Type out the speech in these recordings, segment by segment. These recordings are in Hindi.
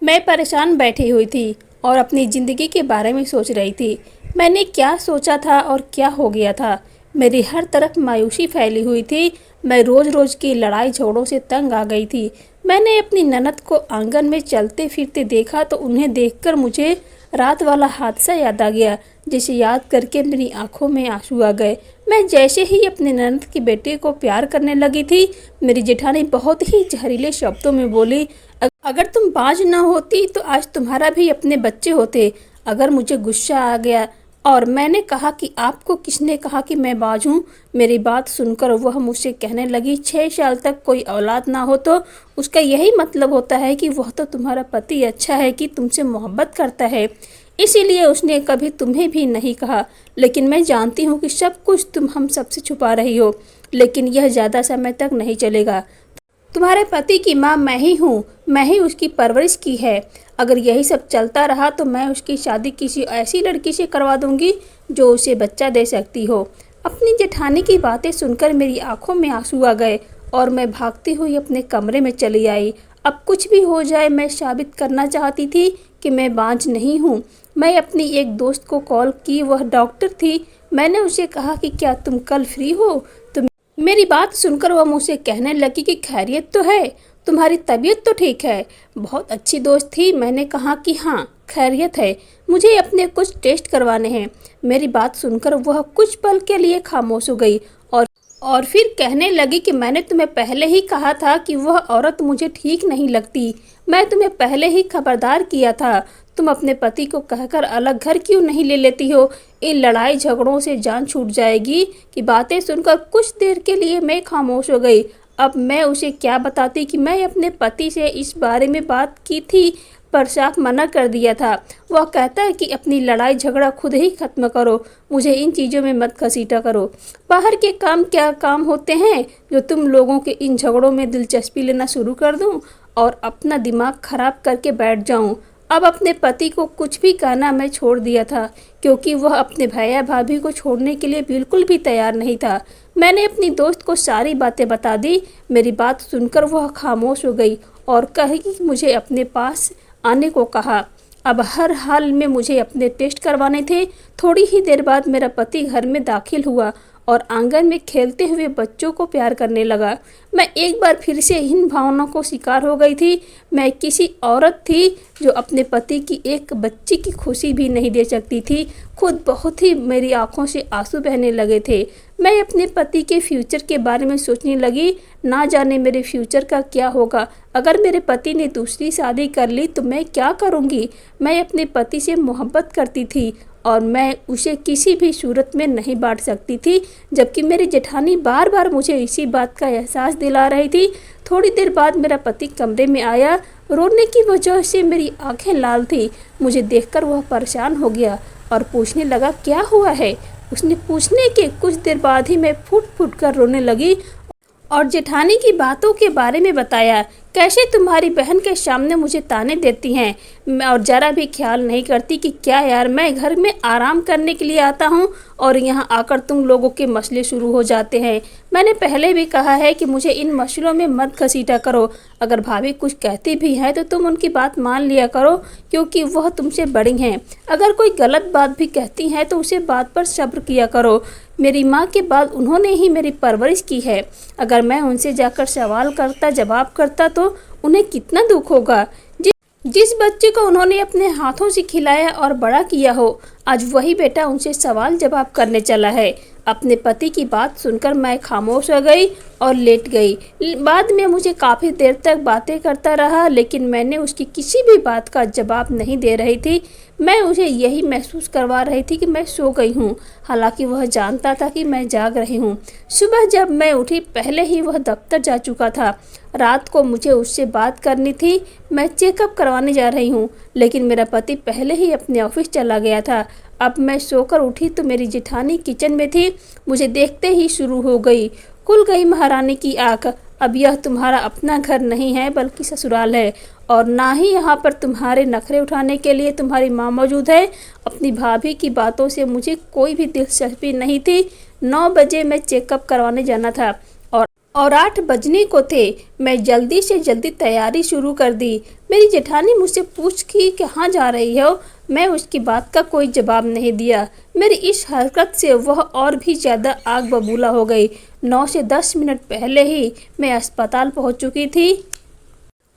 मैं परेशान बैठी हुई थी और अपनी ज़िंदगी के बारे में सोच रही थी। मैंने क्या सोचा था और क्या हो गया था। मेरी हर तरफ मायूसी फैली हुई थी। मैं रोज़ रोज़ की लड़ाई झगड़ों से तंग आ गई थी। मैंने अपनी ननद को आंगन में चलते फिरते देखा तो उन्हें देखकर मुझे रात वाला हादसा याद आ गया, जिसे याद करके मेरी आंखों में आंसू आ गए। मैं जैसे ही अपने ननद के बेटे को प्यार करने लगी थी, मेरी जेठानी बहुत ही जहरीले शब्दों में बोली, अगर तुम बाज न होती तो आज तुम्हारा भी अपने बच्चे होते। अगर मुझे गुस्सा आ गया और मैंने कहा कि आपको किसने कहा कि मैं बाज हूँ। मेरी बात सुनकर वह मुझसे कहने लगी, 6 साल तक कोई औलाद ना हो तो उसका यही मतलब होता है कि वह तो तुम्हारा पति अच्छा है, कि तुमसे मोहब्बत करता है, इसीलिए उसने कभी तुम्हें भी नहीं कहा। लेकिन मैं जानती हूँ कि सब कुछ तुम हम सबसे छुपा रही हो, लेकिन यह ज़्यादा समय तक नहीं चलेगा। तुम्हारे पति की माँ मैं ही हूँ, मैं ही उसकी परवरिश की है। अगर यही सब चलता रहा तो मैं उसकी शादी किसी ऐसी लड़की से करवा दूंगी जो उसे बच्चा दे सकती हो। अपनी जेठानी की बातें सुनकर मेरी आंखों में आंसू आ गए और मैं भागती हुई अपने कमरे में चली आई। अब कुछ भी हो जाए, मैं साबित करना चाहती थी कि मैं बांझ नहीं हूँ। मैं अपनी एक दोस्त को कॉल की, वह डॉक्टर थी। मैंने उसे कहा कि क्या तुम कल फ्री हो। तो मेरी बात सुनकर वह मुझसे कहने लगी कि खैरियत तो है, तुम्हारी तबीयत तो ठीक है। बहुत अच्छी दोस्त थी। मैंने कहा कि हाँ खैरियत है, मुझे अपने कुछ टेस्ट करवाने हैं। मेरी बात सुनकर वह कुछ पल के लिए खामोश हो गई और फिर कहने लगी कि मैंने तुम्हें पहले ही कहा था कि वह औरत मुझे ठीक नहीं लगती। मैं तुम्हें पहले ही खबरदार किया था। तुम अपने पति को कहकर अलग घर क्यों नहीं ले लेती हो। इन लड़ाई झगड़ों से जान छूट जाएगी। कि बातें सुनकर कुछ देर के लिए मैं खामोश हो गई। अब मैं उसे क्या बताती कि मैं अपने पति से इस बारे में बात की थी, पर साफ मना कर दिया था। वह कहता है कि अपनी लड़ाई झगड़ा खुद ही खत्म करो, मुझे इन चीज़ों में मत घसीटा करो। बाहर के काम क्या काम होते हैं जो तुम लोगों के इन झगड़ों में दिलचस्पी लेना शुरू कर दूं और अपना दिमाग खराब करके बैठ जाऊं। अब अपने पति को कुछ भी कहना मैं छोड़ दिया था, क्योंकि वह अपने भैया भाभी को छोड़ने के लिए बिल्कुल भी तैयार नहीं था। मैंने अपनी दोस्त को सारी बातें बता दी। मेरी बात सुनकर वह खामोश हो गई और कही कि मुझे अपने पास आने को कहा। अब हर हाल में मुझे अपने टेस्ट करवाने थे। थोड़ी ही देर बाद मेरा पति घर में दाखिल हुआ और आंगन में खेलते हुए बच्चों को प्यार करने लगा। मैं एक बार फिर से इन भावनाओं को शिकार हो गई थी। मैं किसी औरत थी जो अपने पति की एक बच्ची की खुशी भी नहीं दे सकती थी। खुद बहुत ही मेरी आंखों से आंसू बहने लगे थे। मैं अपने पति के फ्यूचर के बारे में सोचने लगी। ना जाने मेरे फ्यूचर का क्या होगा। अगर मेरे पति ने दूसरी शादी कर ली तो मैं क्या करूँगी। मैं अपने पति से मोहब्बत करती थी और मैं उसे किसी भी सूरत में नहीं बांट सकती थी, जबकि मेरी जेठानी बार बार मुझे इसी बात का एहसास दिला रही थी। थोड़ी देर बाद मेरा पति कमरे में आया। रोने की वजह से मेरी आंखें लाल थी। मुझे देखकर वह परेशान हो गया और पूछने लगा क्या हुआ है। उसने पूछने के कुछ देर बाद ही मैं फूट फूट कर रोने लगी और जेठानी की बातों के बारे में बताया। कैसे तुम्हारी बहन के सामने मुझे ताने देती हैं और ज़रा भी ख्याल नहीं करती कि क्या यार, मैं घर में आराम करने के लिए आता हूँ और यहाँ आकर तुम लोगों के मसले शुरू हो जाते हैं। मैंने पहले भी कहा है कि मुझे इन मसलों में मत घसीटा करो। अगर भाभी कुछ कहती भी हैं तो तुम उनकी बात मान लिया करो, क्योंकि वह तुमसे बड़ी हैं। अगर कोई गलत बात भी कहती हैं तो उसे बात पर सब्र किया करो। मेरी माँ के बाद उन्होंने ही मेरी परवरिश की है। अगर मैं उनसे जाकर सवाल करता, जवाब करता तो उन्हें कितना दुख होगा। जिस बच्चे को उन्होंने अपने हाथों से खिलाया और बड़ा किया हो, आज वही बेटा उनसे सवाल जवाब करने चला है। अपने पति की बात सुनकर मैं खामोश हो गई और लेट गई। बाद में मुझे काफ़ी देर तक बातें करता रहा, लेकिन मैंने उसकी किसी भी बात का जवाब नहीं दे रही थी। मैं उसे यही महसूस करवा रही थी कि मैं सो गई हूँ, हालांकि वह जानता था कि मैं जाग रही हूँ। सुबह जब मैं उठी, पहले ही वह दफ्तर जा चुका था। रात को मुझे उससे बात करनी थी। मैं चेकअप करवाने जा रही हूँ, लेकिन मेरा पति पहले ही अपने ऑफिस चला गया था। अब मैं सोकर उठी तो मेरी जेठानी किचन में थी। मुझे देखते ही शुरू हो गई, खुल गई महारानी की आंख। अब यह तुम्हारा अपना घर नहीं है बल्कि ससुराल है, और ना ही यहाँ पर तुम्हारे नखरे उठाने के लिए तुम्हारी माँ मौजूद है। अपनी भाभी की बातों से मुझे कोई भी दिलचस्पी नहीं थी। 9 बजे मैं चेकअप करवाने जाना था और 8 बजने को थे। मैं जल्दी से जल्दी तैयारी शुरू कर दी। मेरी जेठानी मुझसे पूछ की कहाँ जा रही हो। मैं उसकी बात का कोई जवाब नहीं दिया। मेरी इस हरकत से वह और भी ज़्यादा आग बबूला हो गई। 9 से 10 मिनट पहले ही मैं अस्पताल पहुंच चुकी थी।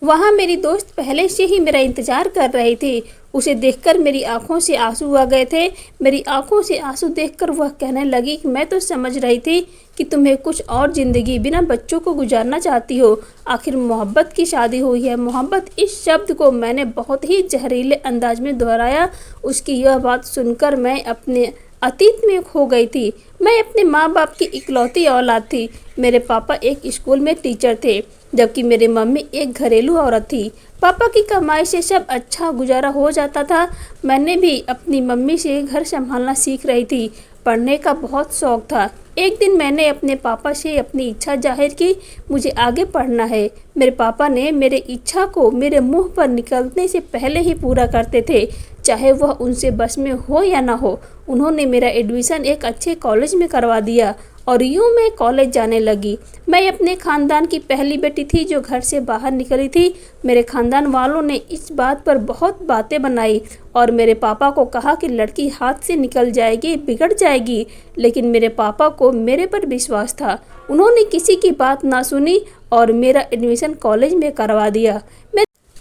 वहाँ मेरी दोस्त पहले से ही मेरा इंतज़ार कर रही थी। उसे देखकर मेरी आंखों से आंसू आ गए थे। मेरी आंखों से आंसू देखकर वह कहने लगी कि मैं तो समझ रही थी कि तुम्हें कुछ और ज़िंदगी बिना बच्चों को गुजारना चाहती हो। आखिर मोहब्बत की शादी हुई है। मोहब्बत इस शब्द को मैंने बहुत ही जहरीले अंदाज में दोहराया। उसकी यह बात सुनकर मैं अपने अतीत में खो गई थी। मैं अपने माँ बाप की इकलौती औलाद थी। मेरे पापा एक स्कूल में टीचर थे, जबकि मेरी मम्मी एक घरेलू औरत थी। पापा की कमाई से सब अच्छा गुजारा हो जाता था। मैंने भी अपनी मम्मी से घर संभालना सीख रही थी। पढ़ने का बहुत शौक था। एक दिन मैंने अपने पापा से अपनी इच्छा जाहिर की, मुझे आगे पढ़ना है। मेरे पापा ने मेरे इच्छा को मेरे मुंह पर निकलने से पहले ही पूरा करते थे, चाहे वह उनसे बस में हो या ना हो। उन्होंने मेरा एडमिशन एक अच्छे कॉलेज में करवा दिया और यूँ मैं कॉलेज जाने लगी। मैं अपने ख़ानदान की पहली बेटी थी जो घर से बाहर निकली थी। मेरे ख़ानदान वालों ने इस बात पर बहुत बातें बनाई और मेरे पापा को कहा कि लड़की हाथ से निकल जाएगी, बिगड़ जाएगी। लेकिन मेरे पापा को मेरे पर विश्वास था। उन्होंने किसी की बात ना सुनी और मेरा एडमिशन कॉलेज में करवा दिया।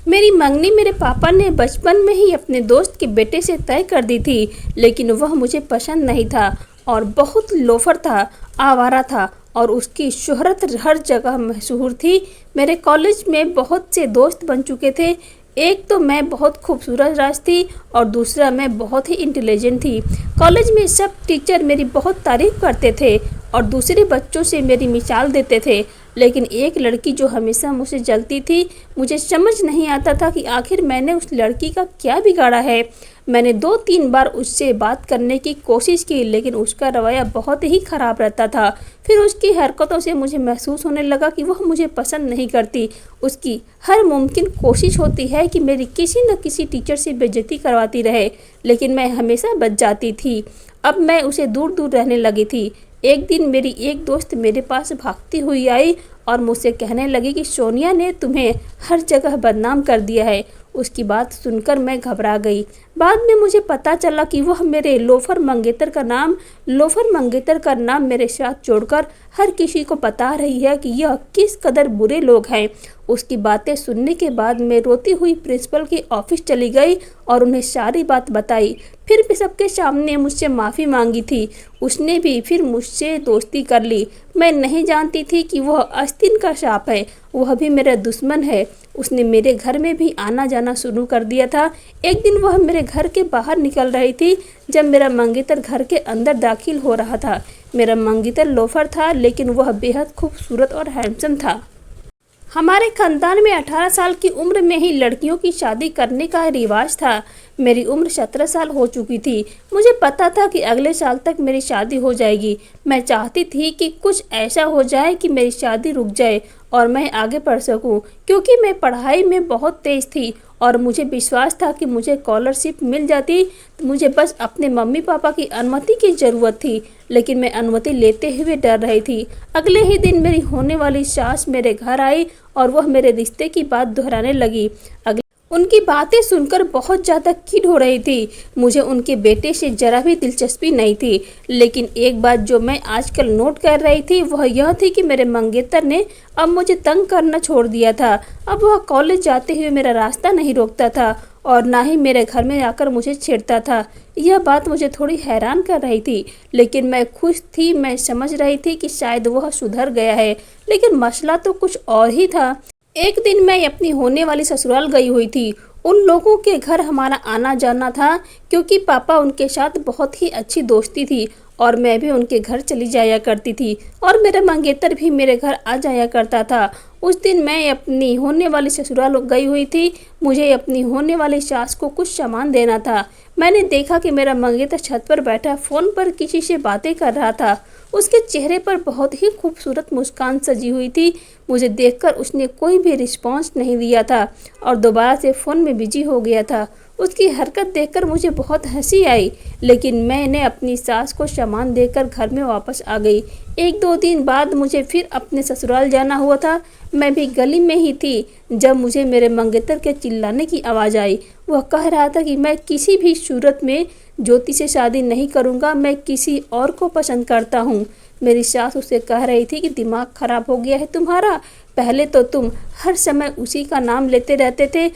मेरी मंगनी मेरे पापा ने बचपन में ही अपने दोस्त के बेटे से तय कर दी थी, लेकिन वह मुझे पसंद नहीं था और बहुत लोफर था, आवारा था और उसकी शोहरत हर जगह मशहूर थी। मेरे कॉलेज में बहुत से दोस्त बन चुके थे। एक तो मैं बहुत खूबसूरत राज थी और दूसरा मैं बहुत ही इंटेलिजेंट थी। कॉलेज में सब टीचर मेरी बहुत तारीफ करते थे और दूसरे बच्चों से मेरी मिसाल देते थे। लेकिन एक लड़की जो हमेशा मुझसे जलती थी, मुझे समझ नहीं आता था कि आखिर मैंने उस लड़की का क्या बिगाड़ा है। मैंने 2-3 बार उससे बात करने की कोशिश की, लेकिन उसका रवैया बहुत ही ख़राब रहता था। फिर उसकी हरकतों से मुझे महसूस होने लगा कि वह मुझे पसंद नहीं करती। उसकी हर मुमकिन कोशिश होती है कि मेरी किसी न किसी टीचर से बेइज्जती करवाती रहे, लेकिन मैं हमेशा बच जाती थी। अब मैं उसे दूर दूर रहने लगी थी। एक दिन मेरी एक दोस्त मेरे पास भागती हुई आई और मुझसे कहने लगी कि सोनिया ने तुम्हें हर जगह बदनाम कर दिया है। उसकी बात सुनकर मैं घबरा गई। बाद में मुझे पता चला कि वह मेरे लोफर मंगेतर का नाम मेरे साथ जोड़कर हर किसी को बता रही है कि यह किस कदर बुरे लोग हैं। उसकी बातें सुनने के बाद मैं रोती हुई प्रिंसिपल के ऑफिस चली गई और उन्हें सारी बात बताई। फिर भी सबके सामने मुझसे माफ़ी मांगी थी। उसने भी फिर मुझसे दोस्ती कर ली। मैं नहीं जानती थी कि वह आस्तीन का सांप है, वह भी मेरा दुश्मन है। उसने मेरे घर में भी आना जाना शुरू कर दिया था। एक दिन वह मेरे घर के बाहर निकल रही थी जब मेरा मंगेतर घर के अंदर दाखिल हो रहा था। मेरा मंगेतर लोफर था, लेकिन वह बेहद खूबसूरत और हैंडसम था। हमारे खानदान में 18 साल की उम्र में ही लड़कियों की शादी करने का रिवाज था। मेरी उम्र 17 साल हो चुकी थी। मुझे पता था कि अगले साल तक मेरी शादी हो जाएगी। मैं चाहती थी कि कुछ ऐसा हो जाए कि मेरी शादी रुक जाए और मैं आगे पढ़ सकूं, क्योंकि मैं पढ़ाई में बहुत तेज़ थी और मुझे विश्वास था कि मुझे स्कॉलरशिप मिल जाती। तो मुझे बस अपने मम्मी पापा की अनुमति की ज़रूरत थी, लेकिन मैं अनुमति लेते हुए डर रही थी। अगले ही दिन मेरी होने वाली सास मेरे घर आई और वह मेरे रिश्ते की बात दोहराने लगी। उनकी बातें सुनकर बहुत ज़्यादा किड हो रही थी। मुझे उनके बेटे से जरा भी दिलचस्पी नहीं थी, लेकिन एक बात जो मैं आजकल नोट कर रही थी वह यह थी कि मेरे मंगेतर ने अब मुझे तंग करना छोड़ दिया था। अब वह कॉलेज जाते हुए मेरा रास्ता नहीं रोकता था और ना ही मेरे घर में आकर मुझे छेड़ता था। यह बात मुझे थोड़ी हैरान कर रही थी, लेकिन मैं खुश थी। मैं समझ रही थी कि शायद वह सुधर गया है, लेकिन मसला तो कुछ और ही था। एक दिन मैं अपनी होने वाली ससुराल गई हुई थी। उन लोगों के घर हमारा आना जाना था, क्योंकि पापा उनके साथ बहुत ही अच्छी दोस्ती थी और मैं भी उनके घर चली जाया करती थी और मेरा मंगेतर भी मेरे घर आ जाया करता था। उस दिन मैं अपनी होने वाली ससुराल गई हुई थी। मुझे अपनी होने वाली सास को कुछ सामान देना था। मैंने देखा कि मेरा मंगेतर छत पर बैठा फ़ोन पर किसी से बातें कर रहा था। उसके चेहरे पर बहुत ही खूबसूरत मुस्कान सजी हुई थी। मुझे देखकर उसने कोई भी रिस्पॉन्स नहीं दिया था और दोबारा से फ़ोन में में बिजी हो गया था। उसकी हरकत देखकर मुझे बहुत हंसी आई, लेकिन मैंने अपनी सास को सामान देकर घर में वापस आ गई। 1-2 दिन बाद मुझे फिर अपने ससुराल जाना हुआ था। मैं भी गली में ही थी जब मुझे मेरे मंगेतर के चिल्लाने की आवाज़ आई। वह कह रहा था कि मैं किसी भी सूरत में ज्योति से शादी नहीं करूँगा, मैं किसी और को पसंद करता हूँ। मेरी सास उसे कह रही थी कि दिमाग खराब हो गया है तुम्हारा, पहले तो तुम हर समय उसी का नाम लेते रहते थे,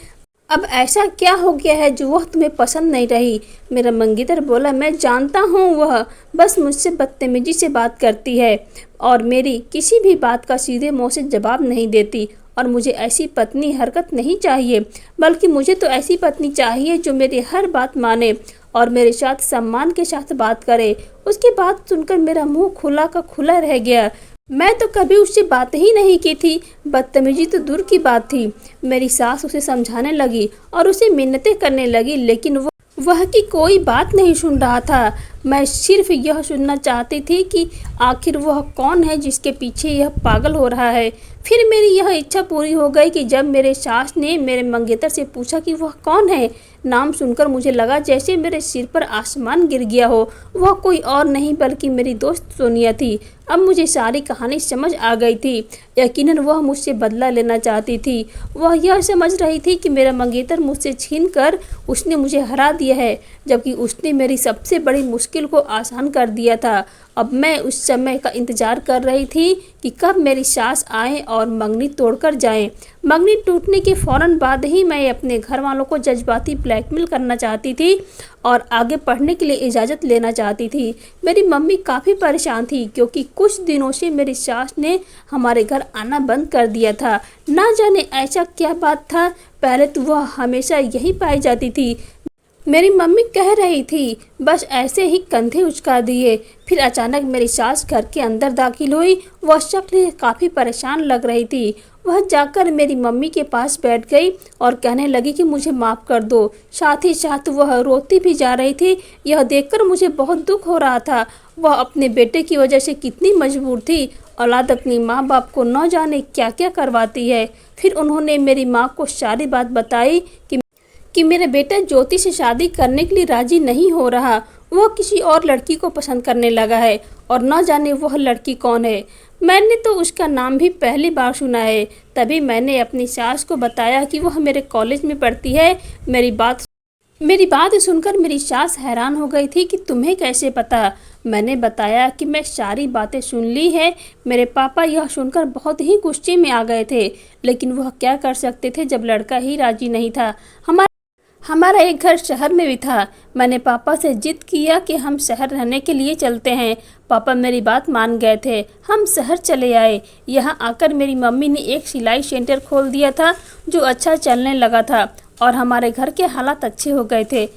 अब ऐसा क्या हो गया है जो वह तुम्हें पसंद नहीं रही। मेरा मंगेतर बोला, मैं जानता हूँ वह बस मुझसे बदतमीजी से बात करती है और मेरी किसी भी बात का सीधे मुँह से जवाब नहीं देती, और मुझे ऐसी पत्नी हरकत नहीं चाहिए, बल्कि मुझे तो ऐसी पत्नी चाहिए जो मेरी हर बात माने और मेरे साथ सम्मान के साथ बात करे। उसकी बात सुनकर मेरा मुंह खुला का खुला रह गया। मैं तो कभी उससे बात ही नहीं की थी, बदतमीजी तो दूर की बात थी। मेरी सास उसे समझाने लगी और उसे मिन्नतें करने लगी, लेकिन वह की कोई बात नहीं सुन रहा था। मैं सिर्फ यह सुनना चाहती थी कि आखिर वह कौन है जिसके पीछे यह पागल हो रहा है। फिर मेरी यह इच्छा पूरी हो गई कि जब मेरे सास ने मेरे मंगेतर से पूछा कि वह कौन है, नाम सुनकर मुझे लगा जैसे मेरे सिर पर आसमान गिर गया हो। वह कोई और नहीं बल्कि मेरी दोस्त सोनिया थी। अब मुझे सारी कहानी समझ आ गई थी। यकीनन वह मुझसे बदला लेना चाहती थी। वह यह समझ रही थी कि मेरा मंगेतर मुझसे छीन कर उसने मुझे हरा दिया है, जबकि उसने मेरी सबसे बड़ी मुश्किल को आसान कर दिया था। अब मैं उस समय का इंतज़ार कर रही थी कि कब मेरी सास आए और मंगनी तोड़कर जाएं। मंगनी टूटने के फ़ौरन बाद ही मैं अपने घर वालों को जज्बाती ब्लैकमेल करना चाहती थी और आगे पढ़ने के लिए इजाज़त लेना चाहती थी। मेरी मम्मी काफ़ी परेशान थी क्योंकि कुछ दिनों से मेरी सास ने हमारे घर आना बंद कर दिया था। ना जाने ऐसा क्या बात था, पहले तो वह हमेशा यहीं पाई जाती थी। मेरी मम्मी कह रही थी बस ऐसे ही कंधे उचका दिए। फिर अचानक मेरी सास घर के अंदर दाखिल हुई। वह शक्ल काफ़ी परेशान लग रही थी। वह जाकर मेरी मम्मी के पास बैठ गई और कहने लगी कि मुझे माफ़ कर दो। साथ ही साथ वह रोती भी जा रही थी। यह देखकर मुझे बहुत दुख हो रहा था। वह अपने बेटे की वजह से कितनी मजबूर थी। औलाद अपनी माँ बाप को न जाने क्या क्या करवाती है। फिर उन्होंने मेरी माँ को सारी बात बताई कि मेरा बेटा ज्योति से शादी करने के लिए राजी नहीं हो रहा। वह किसी और लड़की को पसंद करने लगा है और न जाने वह लड़की कौन है। मैंने तो उसका नाम भी पहली बार सुना है। तभी मैंने अपनी सास को बताया कि वह मेरे कॉलेज में पढ़ती है। मेरी बात सुनकर मेरी सास हैरान हो गई थी कि तुम्हें कैसे पता। मैंने बताया कि मैं सारी बातें सुन ली है। मेरे पापा यह सुनकर बहुत ही गुस्से में आ गए थे, लेकिन वह क्या कर सकते थे जब लड़का ही राजी नहीं था। हमारा एक घर शहर में भी था। मैंने पापा से जिद किया कि हम शहर रहने के लिए चलते हैं। पापा मेरी बात मान गए थे। हम शहर चले आए। यहाँ आकर मेरी मम्मी ने एक सिलाई सेंटर खोल दिया था जो अच्छा चलने लगा था और हमारे घर के हालात अच्छे हो गए थे।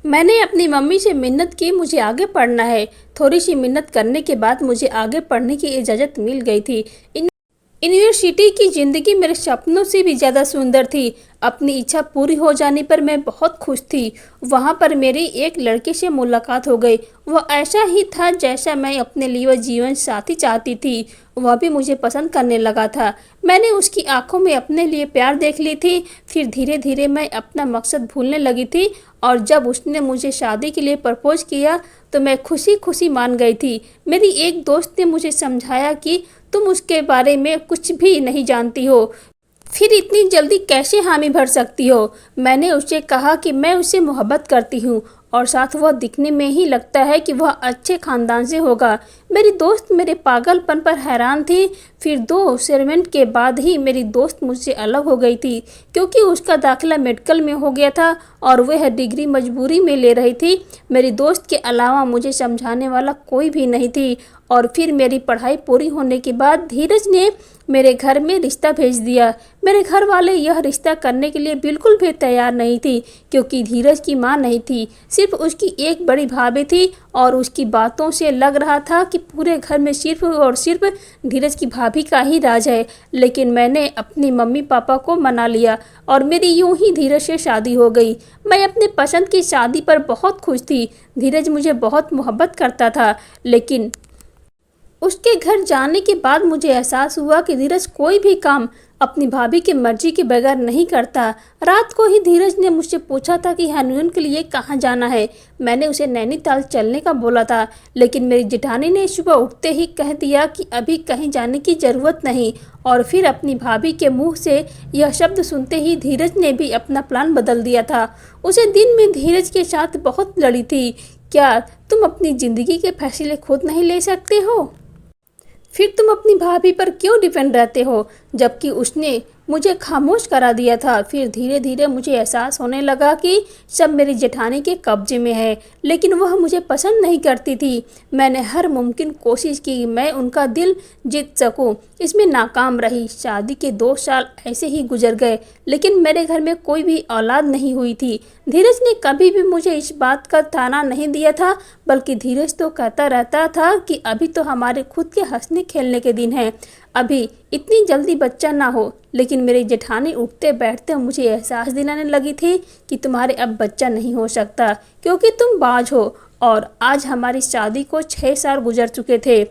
मैंने अपनी मम्मी से मिन्नत की मुझे आगे पढ़ना है। थोड़ी सी मिन्नत करने के बाद मुझे आगे पढ़ने की इजाज़त मिल गई थी। यूनिवर्सिटी की ज़िंदगी मेरे सपनों से भी ज़्यादा सुंदर थी। अपनी इच्छा पूरी हो जाने पर मैं बहुत खुश थी। वहाँ पर मेरी एक लड़के से मुलाकात हो गई। वह ऐसा ही था जैसा मैं अपने लिए जीवन साथी चाहती थी। वह भी मुझे पसंद करने लगा था। मैंने उसकी आंखों में अपने लिए प्यार देख ली थी। फिर धीरे धीरे मैं अपना मकसद भूलने लगी थी और जब उसने मुझे शादी के लिए प्रपोज किया तो मैं खुशी खुशी मान गई थी। मेरी एक दोस्त ने मुझे समझाया कि तुम उसके बारे में कुछ भी नहीं जानती हो, फिर इतनी जल्दी कैसे हामी भर सकती हो। मैंने उससे कहा कि मैं उससे मोहब्बत करती हूँ और साथ वह दिखने में ही लगता है कि वह अच्छे ख़ानदान से होगा। मेरी दोस्त मेरे पागलपन पर हैरान थी। फिर 2 असाइनमेंट के बाद ही मेरी दोस्त मुझसे अलग हो गई थी क्योंकि उसका दाखिला मेडिकल में हो गया था और वह डिग्री मजबूरी में ले रही थी। मेरी दोस्त के अलावा मुझे समझाने वाला कोई भी नहीं थी और फिर मेरी पढ़ाई पूरी होने के बाद धीरज ने मेरे घर में रिश्ता भेज दिया। मेरे घर वाले यह रिश्ता करने के लिए बिल्कुल भी तैयार नहीं थी क्योंकि धीरज की माँ नहीं थी, सिर्फ उसकी एक बड़ी भाभी थी और उसकी बातों से लग रहा था कि पूरे घर में सिर्फ और सिर्फ धीरज की भाभी का ही राज है। लेकिन मैंने अपनी मम्मी पापा को मना लिया और मेरी यूं ही धीरज से शादी हो गई। मैं अपने पसंद की शादी पर बहुत खुश थी। धीरज मुझे बहुत मोहब्बत करता था, लेकिन उसके घर जाने के बाद मुझे एहसास हुआ कि धीरज कोई भी काम अपनी भाभी की मर्जी के बगैर नहीं करता। रात को ही धीरज ने मुझसे पूछा था कि हनीमून के लिए कहाँ जाना है। मैंने उसे नैनीताल चलने का बोला था, लेकिन मेरी जेठानी ने सुबह उठते ही कह दिया कि अभी कहीं जाने की ज़रूरत नहीं। और फिर अपनी भाभी के मुंह से यह शब्द सुनते ही धीरज ने भी अपना प्लान बदल दिया था। उसे दिन में धीरज के साथ बहुत लड़ी थी। क्या तुम अपनी ज़िंदगी के फैसले खुद नहीं ले सकते हो? फिर तुम अपनी भाभी पर क्यों डिपेंड रहते हो, जबकि उसने मुझे खामोश करा दिया था। फिर धीरे धीरे मुझे एहसास होने लगा कि सब मेरी जेठानी के कब्जे में है, लेकिन वह मुझे पसंद नहीं करती थी। मैंने हर मुमकिन कोशिश की मैं उनका दिल जीत सकूं, इसमें नाकाम रही। शादी के 2 साल ऐसे ही गुजर गए, लेकिन मेरे घर में कोई भी औलाद नहीं हुई थी। धीरज ने कभी भी मुझे इस बात का ताना नहीं दिया था, बल्कि धीरज तो कहता रहता था कि अभी तो हमारे खुद के हंसने खेलने के दिन हैं, अभी इतनी जल्दी बच्चा ना हो। लेकिन मेरी जेठानी उठते बैठते मुझे एहसास दिलाने लगी थी कि तुम्हारे अब बच्चा नहीं हो सकता, क्योंकि तुम बाज हो। और आज हमारी शादी को 6 साल गुजर चुके थे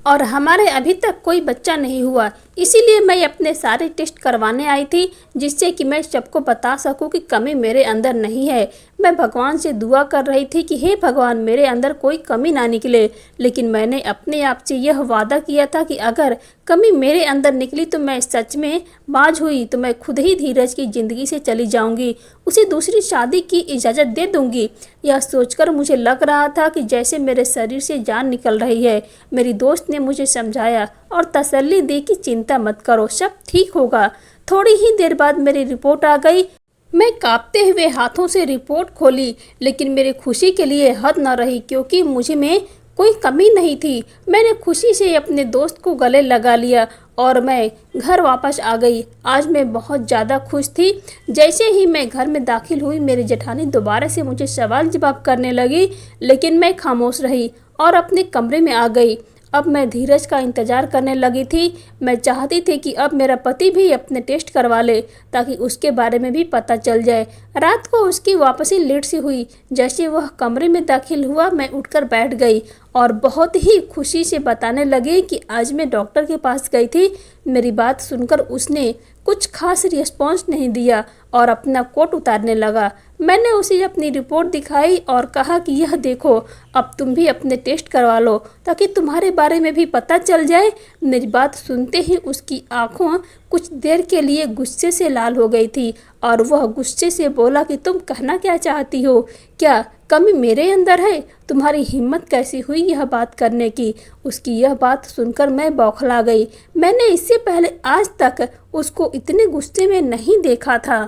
और हमारे अभी तक कोई बच्चा नहीं हुआ। इसीलिए मैं अपने सारे टेस्ट करवाने आई थी, जिससे कि मैं सबको बता सकूं कि कमी मेरे अंदर नहीं है। मैं भगवान से दुआ कर रही थी कि हे भगवान, मेरे अंदर कोई कमी ना निकले। लेकिन मैंने अपने आप से यह वादा किया था कि अगर कमी मेरे अंदर निकली तो मैं सच में बाज हुई तो मैं खुद ही धीरज की ज़िंदगी से चली जाऊंगी, उसे दूसरी शादी की इजाज़त दे दूंगी। यह सोचकर मुझे लग रहा था कि जैसे मेरे शरीर से जान निकल रही है। मेरी दोस्त ने मुझे समझाया और तसल्ली दी कि चिंता मत करो, सब ठीक होगा। थोड़ी ही देर बाद मेरी रिपोर्ट आ गई। मैं कांपते हुए हाथों से रिपोर्ट खोली, लेकिन मेरी खुशी के लिए हद न रही, क्योंकि मुझे में कोई कमी नहीं थी। मैंने खुशी से अपने दोस्त को गले लगा लिया और मैं घर वापस आ गई। आज मैं बहुत ज़्यादा खुश थी। जैसे ही मैं घर में दाखिल हुई, मेरी जेठानी दोबारा से मुझे सवाल जवाब करने लगी, लेकिन मैं खामोश रही और अपने कमरे में आ गई। अब मैं धीरज का इंतज़ार करने लगी थी। मैं चाहती थी कि अब मेरा पति भी अपने टेस्ट करवा ले, ताकि उसके बारे में भी पता चल जाए। रात को उसकी वापसी लेट से हुई। जैसे वह कमरे में दाखिल हुआ, मैं उठकर बैठ गई और बहुत ही खुशी से बताने लगी कि आज मैं डॉक्टर के पास गई थी। मेरी बात सुनकर उसने कुछ खास रिस्पॉन्स नहीं दिया और अपना कोट उतारने लगा। मैंने उसे अपनी रिपोर्ट दिखाई और कहा कि यह देखो, अब तुम भी अपने टेस्ट करवा लो, ताकि तुम्हारे बारे में भी पता चल जाए। मेरी बात सुनते ही उसकी आंखों कुछ देर के लिए गुस्से से लाल हो गई थी और वह गुस्से से बोला कि तुम कहना क्या चाहती हो? क्या कमी मेरे अंदर है? तुम्हारी हिम्मत कैसी हुई यह बात करने की? उसकी यह बात सुनकर मैं बौखला गई। मैंने इससे पहले आज तक उसको इतने गुस्से में नहीं देखा था।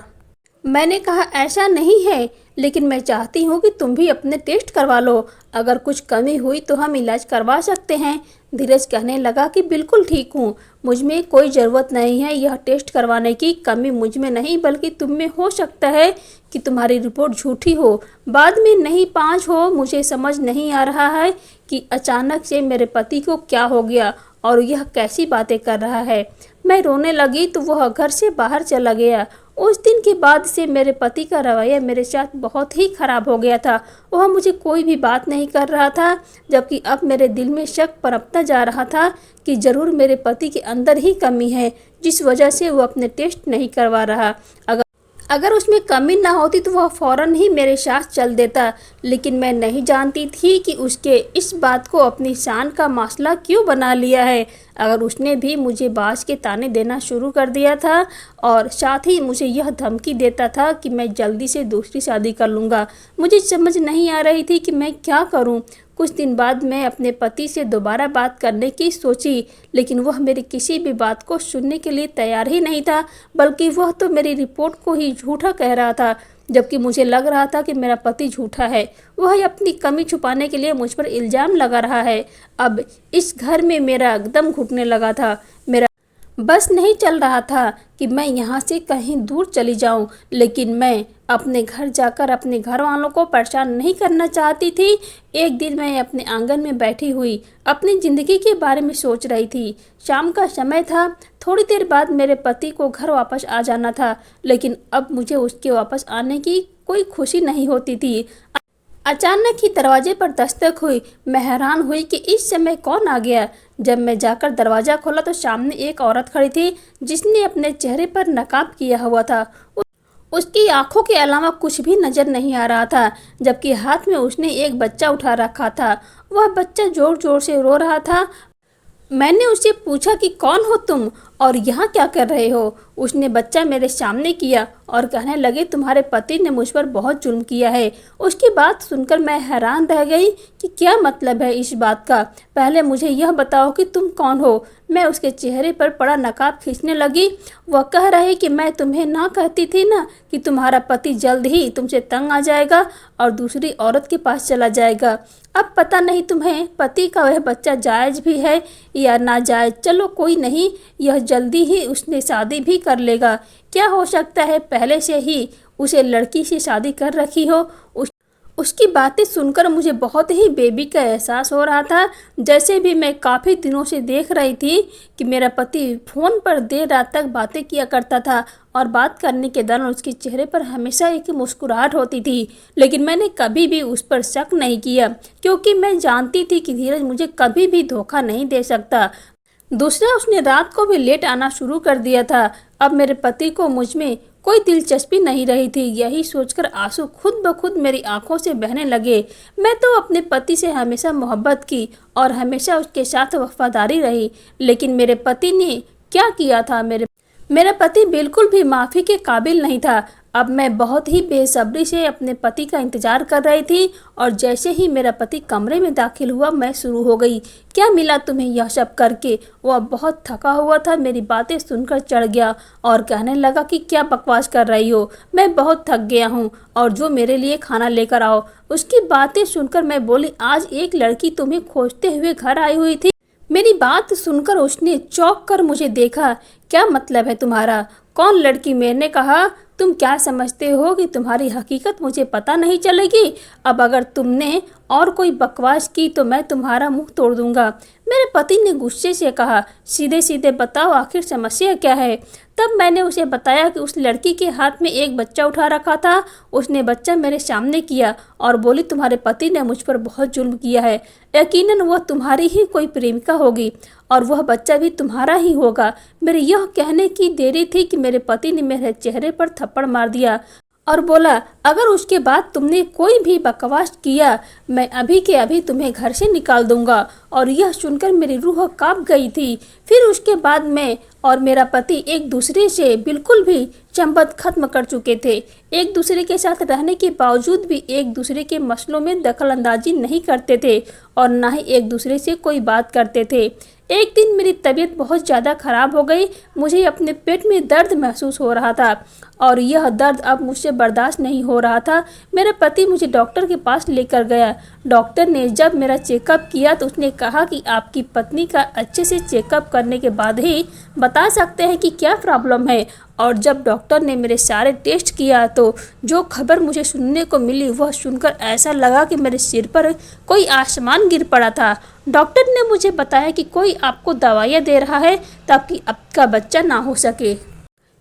मैंने कहा, ऐसा नहीं है, लेकिन मैं चाहती हूँ कि तुम भी अपने टेस्ट करवा लो। अगर कुछ कमी हुई तो हम इलाज करवा सकते हैं। धीरज कहने लगा कि बिल्कुल ठीक हूँ, मुझ में कोई ज़रूरत नहीं है यह टेस्ट करवाने की। कमी मुझ में नहीं बल्कि तुम में हो सकता है कि तुम्हारी रिपोर्ट झूठी हो, बाद में नहीं 5 हो। मुझे समझ नहीं आ रहा है कि अचानक से मेरे पति को क्या हो गया और यह कैसी बातें कर रहा है। मैं रोने लगी तो वह घर से बाहर चला गया। उस दिन के बाद से मेरे पति का रवैया मेरे साथ बहुत ही खराब हो गया था। वह मुझे कोई भी बात नहीं कर रहा था, जबकि अब मेरे दिल में शक पनपता जा रहा था कि ज़रूर मेरे पति के अंदर ही कमी है, जिस वजह से वो अपने टेस्ट नहीं करवा रहा। अगर उसमें कमी ना होती तो वह फ़ौरन ही मेरे साथ चल देता, लेकिन मैं नहीं जानती थी कि उसके इस बात को अपनी शान का मसला क्यों बना लिया है। अगर उसने भी मुझे बाज के ताने देना शुरू कर दिया था और साथ ही मुझे यह धमकी देता था कि मैं जल्दी से दूसरी शादी कर लूँगा। मुझे समझ नहीं आ रही थी कि मैं क्या करूँ। कुछ दिन बाद मैं अपने पति से दोबारा बात करने की सोची, लेकिन वह मेरी किसी भी बात को सुनने के लिए तैयार ही नहीं था, बल्कि वह तो मेरी रिपोर्ट को ही झूठा कह रहा था, जबकि मुझे लग रहा था कि मेरा पति झूठा है। वह अपनी कमी छुपाने के लिए मुझ पर इल्ज़ाम लगा रहा है। अब इस घर में मेरा दम घुटने लगा था। मेरा बस नहीं चल रहा था कि मैं यहाँ से कहीं दूर चली जाऊँ, लेकिन मैं अपने घर जाकर अपने घर वालों को परेशान नहीं करना चाहती थी। एक दिन मैं अपने आंगन में बैठी हुई अपनी ज़िंदगी के बारे में सोच रही थी। शाम का समय था। थोड़ी देर बाद मेरे पति को घर वापस आ जाना था, लेकिन अब मुझे उसके वापस आने की कोई खुशी नहीं होती थी। अचानक ही दरवाजे पर दस्तक हुई। मैं हैरान हुई कि इस समय कौन आ गया। जब मैं जाकर दरवाज़ा खोला तो सामने एक औरत खड़ी थी जिसने अपने चेहरे पर नकाब किया हुआ था। उसकी आंखों के अलावा कुछ भी नजर नहीं आ रहा था, जबकि हाथ में उसने एक बच्चा उठा रखा था। वह बच्चा जोर जोर से रो रहा था। मैंने उससे पूछा कि कौन हो तुम और यहाँ क्या कर रहे हो। उसने बच्चा मेरे सामने किया और कहने लगे तुम्हारे पति ने मुझ पर बहुत जुल्म किया है। उसकी बात सुनकर मैं हैरान रह गई कि क्या मतलब है इस बात का। पहले मुझे यह बताओ कि तुम कौन हो। मैं उसके चेहरे पर पड़ा नकाब खींचने लगी। वह कह रही कि मैं तुम्हें ना कहती थी ना कि तुम्हारा पति जल्द ही तुमसे तंग आ जाएगा और दूसरी औरत के पास चला जाएगा। अब पता नहीं तुम्हें पति का वह बच्चा जायज़ भी है या नाजायज़। चलो कोई नहीं, यह जल्दी ही उसने शादी भी कर लेगा। क्या हो सकता है पहले से ही उसे लड़की से शादी कर रखी हो। उसकी बातें सुनकर मुझे बहुत ही बेबी का एहसास हो रहा था। जैसे भी मैं काफ़ी दिनों से देख रही थी कि मेरा पति फ़ोन पर देर रात तक बातें किया करता था और बात करने के दौरान उसके चेहरे पर हमेशा एक मुस्कुराहट होती थी, लेकिन मैंने कभी भी उस पर शक नहीं किया क्योंकि मैं जानती थी कि धीरज मुझे कभी भी धोखा नहीं दे सकता। दूसरा, उसने रात को भी लेट आना शुरू कर दिया था। अब मेरे पति को मुझ में कोई दिलचस्पी नहीं रही थी। यही सोचकर आंसू खुद ब खुद मेरी आंखों से बहने लगे। मैं तो अपने पति से हमेशा मोहब्बत की और हमेशा उसके साथ वफादारी रही, लेकिन मेरे पति ने क्या किया था। मेरा पति बिल्कुल भी माफ़ी के काबिल नहीं था। अब मैं बहुत ही बेसब्री से अपने पति का इंतज़ार कर रही थी और जैसे ही मेरा पति कमरे में दाखिल हुआ मैं शुरू हो गई। क्या मिला तुम्हें यह सब करके। वह बहुत थका हुआ था। मेरी बातें सुनकर चढ़ गया और कहने लगा कि क्या बकवास कर रही हो, मैं बहुत थक गया हूँ और जो मेरे लिए खाना लेकर आओ। उसकी बातें सुनकर मैं बोली आज एक लड़की तुम्हें खोजते हुए घर आई हुई थी। मेरी बात सुनकर उसने चौंक कर मुझे देखा। क्या मतलब है तुम्हारा। कौन लड़की। मैंने कहा तुम क्या समझते हो कि तुम्हारी हकीकत मुझे पता नहीं चलेगी। अब अगर तुमने और कोई बकवास की तो मैं तुम्हारा मुंह तोड़ दूंगा। मेरे पति ने गुस्से से कहा सीधे सीधे बताओ आखिर समस्या क्या है। तब मैंने उसे बताया कि उस लड़की के हाथ में एक बच्चा उठा रखा था। उसने बच्चा मेरे सामने किया और बोली तुम्हारे पति ने मुझ पर बहुत जुल्म किया है। यकीनन वह तुम्हारी ही कोई प्रेमिका होगी और वह बच्चा भी तुम्हारा ही होगा। मेरे यह कहने की देरी थी कि मेरे पति ने मेरे चेहरे पर थप्पड़ मार दिया और बोला अगर उसके बाद तुमने कोई भी बकवास किया मैं अभी के अभी तुम्हें घर से निकाल दूंगा। और यह सुनकर मेरी रूह कांप गई थी। फिर उसके बाद मैं और मेरा पति एक दूसरे से बिल्कुल भी संबंध खत्म कर चुके थे। एक दूसरे के साथ रहने के बावजूद भी एक दूसरे के मसलों में दखल अंदाजी नहीं करते थे और ना ही एक दूसरे से कोई बात करते थे। एक दिन मेरी तबीयत बहुत ज़्यादा ख़राब हो गई। मुझे अपने पेट में दर्द महसूस हो रहा था और यह दर्द अब मुझसे बर्दाश्त नहीं हो रहा था। मेरा पति मुझे डॉक्टर के पास लेकर गया। डॉक्टर ने जब मेरा चेकअप किया तो उसने कहा कि आपकी पत्नी का अच्छे से चेकअप करने के बाद ही बता सकते हैं कि क्या प्रॉब्लम है। और जब डॉक्टर ने मेरे सारे टेस्ट किया तो जो खबर मुझे सुनने को मिली वह सुनकर ऐसा लगा कि मेरे सिर पर कोई आसमान गिर पड़ा था। डॉक्टर ने मुझे बताया कि कोई आपको दवाइयाँ दे रहा है ताकि आपका बच्चा ना हो सके।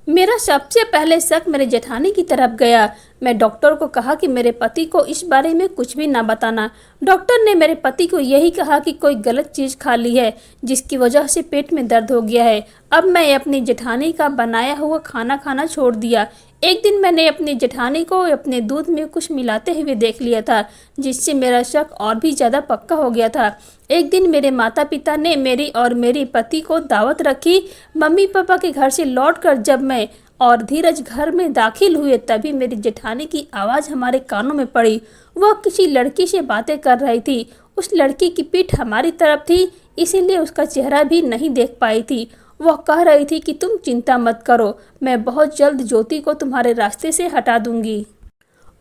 मेरा सबसे पहले शक मेरे जेठानी की तरफ गया। मैं डॉक्टर को कहा कि मेरे पति को इस बारे में कुछ भी ना बताना। डॉक्टर ने मेरे पति को यही कहा कि कोई गलत चीज़ खा ली है जिसकी वजह से पेट में दर्द हो गया है। अब मैं अपनी जेठानी का बनाया हुआ खाना खाना छोड़ दिया। एक दिन मैंने अपनी जेठानी को अपने दूध में कुछ मिलाते हुए देख लिया था जिससे मेरा शक और भी ज़्यादा पक्का हो गया था। एक दिन मेरे माता पिता ने मेरी और मेरे पति को दावत रखी। मम्मी पापा के घर से लौटकर जब मैं और धीरज घर में दाखिल हुए तभी मेरी जेठानी की आवाज़ हमारे कानों में पड़ी। वह किसी लड़की से बातें कर रही थी। उस लड़की की पीठ हमारी तरफ थी इसीलिए उसका चेहरा भी नहीं देख पाई थी। वह कह रही थी कि तुम चिंता मत करो, मैं बहुत जल्द ज्योति को तुम्हारे रास्ते से हटा दूंगी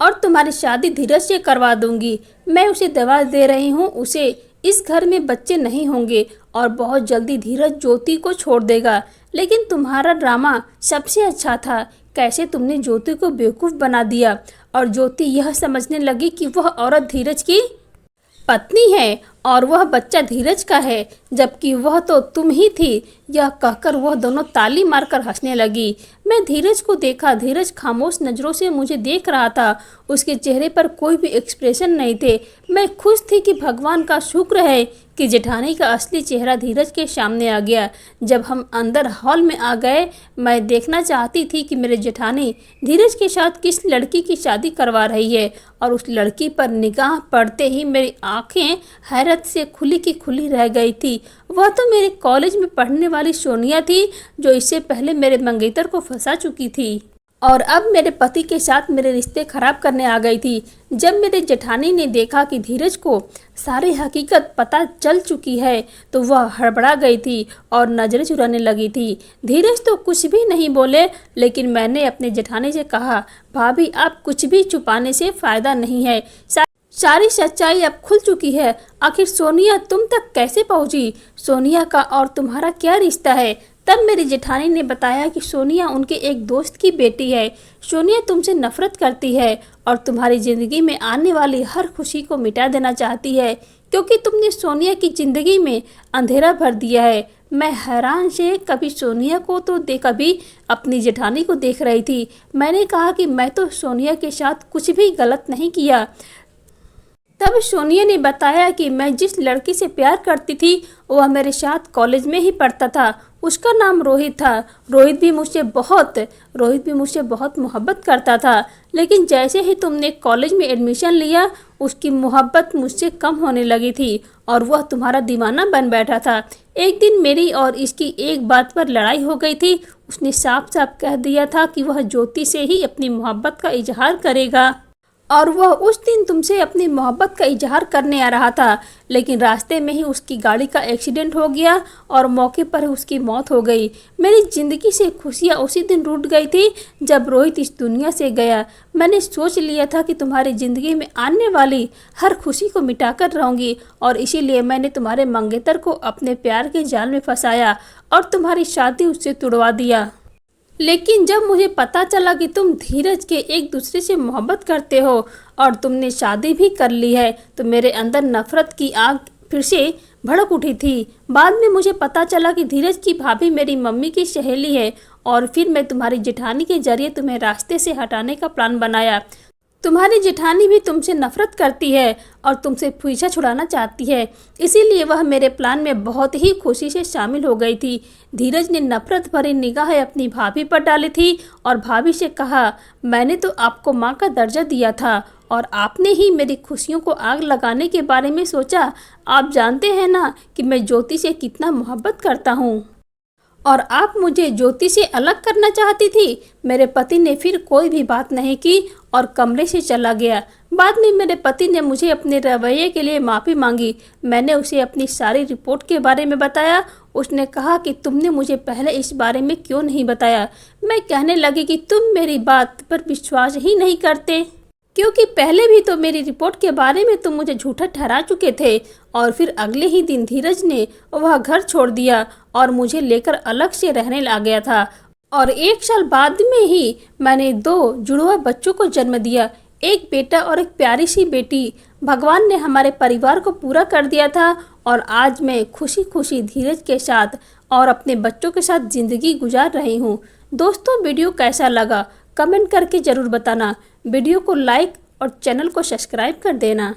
और तुम्हारी शादी धीरज से करवा दूंगी। मैं उसे दवा दे रही हूँ, उसे इस घर में बच्चे नहीं होंगे और बहुत जल्दी धीरज ज्योति को छोड़ देगा। लेकिन तुम्हारा ड्रामा सबसे अच्छा था। कैसे तुमने ज्योति को बेवकूफ़ बना दिया और ज्योति यह समझने लगी कि वह औरत धीरज की पत्नी है और वह बच्चा धीरज का है, जबकि वह तो तुम ही थी यह कहकर वह दोनों ताली मारकर हंसने लगी। मैं धीरज को देखा। धीरज खामोश नज़रों से मुझे देख रहा था। उसके चेहरे पर कोई भी एक्सप्रेशन नहीं थे। मैं खुश थी कि भगवान का शुक्र है कि जेठानी का असली चेहरा धीरज के सामने आ गया। जब हम अंदर हॉल में आ गए, मैं देखना चाहती थी कि मेरे जेठानी धीरज के साथ किस लड़की की शादी करवा रही है, और उस लड़की पर निगाह पड़ते ही मेरी आंखें हैरत से खुली की खुली रह गई थी। वह तो मेरे कॉलेज में पढ़ने वाली सोनिया थी, जो इससे पहले मेरे मंगेतर को फंसा चुकी थी और अब मेरे पति के साथ मेरे रिश्ते खराब करने आ गई थी। जब मेरे जेठानी ने देखा कि धीरज को सारी हकीकत पता चल चुकी है, तो वह हड़बड़ा गई थी और नजरें चुराने लगी थी। धीरज तो कुछ भी नहीं बोले, लेकिन मैंने अपने जेठानी से कहा, भाभी आप कुछ भी छुपाने से फ़ायदा नहीं है, सारी सच्चाई अब खुल चुकी है। आखिर सोनिया तुम तक कैसे पहुंची? सोनिया का और तुम्हारा क्या रिश्ता है? तब मेरी जेठानी ने बताया कि सोनिया उनके एक दोस्त की बेटी है। सोनिया तुमसे नफरत करती है और तुम्हारी ज़िंदगी में आने वाली हर खुशी को मिटा देना चाहती है, क्योंकि तुमने सोनिया की ज़िंदगी में अंधेरा भर दिया है। मैं हैरान से कभी सोनिया को तो कभी अपनी जेठानी को देख रही थी। मैंने कहा कि मैं तो सोनिया के साथ कुछ भी गलत नहीं किया। तब सोनिया ने बताया कि मैं जिस लड़की से प्यार करती थी वह मेरे साथ कॉलेज में ही पढ़ता था। उसका नाम रोहित था। रोहित भी मुझसे बहुत मोहब्बत करता था, लेकिन जैसे ही तुमने कॉलेज में एडमिशन लिया, उसकी मोहब्बत मुझसे कम होने लगी थी और वह तुम्हारा दीवाना बन बैठा था। एक दिन मेरी और इसकी एक बात पर लड़ाई हो गई थी। उसने साफ साफ कह दिया था कि वह ज्योति से ही अपनी मोहब्बत का इजहार करेगा, और वह उस दिन तुमसे अपनी मोहब्बत का इजहार करने आ रहा था, लेकिन रास्ते में ही उसकी गाड़ी का एक्सीडेंट हो गया और मौके पर उसकी मौत हो गई। मेरी ज़िंदगी से खुशियाँ उसी दिन रूठ गई थी जब रोहित इस दुनिया से गया। मैंने सोच लिया था कि तुम्हारी ज़िंदगी में आने वाली हर खुशी को मिटाकर रहूँगी, और इसीलिए मैंने तुम्हारे मंगेतर को अपने प्यार के जाल में फंसाया और तुम्हारी शादी उससे तुड़वा दिया। लेकिन जब मुझे पता चला कि तुम धीरज के एक दूसरे से मोहब्बत करते हो और तुमने शादी भी कर ली है, तो मेरे अंदर नफरत की आग फिर से भड़क उठी थी। बाद में मुझे पता चला कि धीरज की भाभी मेरी मम्मी की सहेली है, और फिर मैं तुम्हारी जेठानी के जरिए तुम्हें रास्ते से हटाने का प्लान बनाया। तुम्हारी जेठानी भी तुमसे नफरत करती है और तुमसे पीछा छुड़ाना चाहती है, इसीलिए वह मेरे प्लान में बहुत ही खुशी से शामिल हो गई थी। धीरज ने नफरत भरी निगाहें अपनी भाभी पर डाली थी और भाभी से कहा, मैंने तो आपको माँ का दर्जा दिया था और आपने ही मेरी खुशियों को आग लगाने के बारे में सोचा। आप जानते हैं ना कि मैं ज्योति से कितना मोहब्बत करता हूँ, और आप मुझे ज्योति से अलग करना चाहती थी। मेरे पति ने फिर कोई भी बात नहीं की और कमरे से चला गया। बाद में मेरे पति ने मुझे अपने रवैये के लिए माफ़ी मांगी। मैंने उसे अपनी सारी रिपोर्ट के बारे में बताया। उसने कहा कि तुमने मुझे पहले इस बारे में क्यों नहीं बताया। मैं कहने लगी कि तुम मेरी बात पर विश्वास ही नहीं करते, क्योंकि पहले भी तो मेरी रिपोर्ट के बारे में तुम मुझे झूठा ठहरा चुके थे। और फिर अगले ही दिन धीरज ने वह घर छोड़ दिया और मुझे लेकर अलग से रहने लग गया था, और 1 साल बाद में ही मैंने 2 जुड़वा बच्चों को जन्म दिया, एक बेटा और एक प्यारी सी बेटी। भगवान ने हमारे परिवार को पूरा कर दिया था, और आज मैं खुशी खुशी धीरज के साथ और अपने बच्चों के साथ ज़िंदगी गुजार रही हूँ। दोस्तों, वीडियो कैसा लगा कमेंट करके ज़रूर बताना। वीडियो को लाइक और चैनल को सब्सक्राइब कर देना।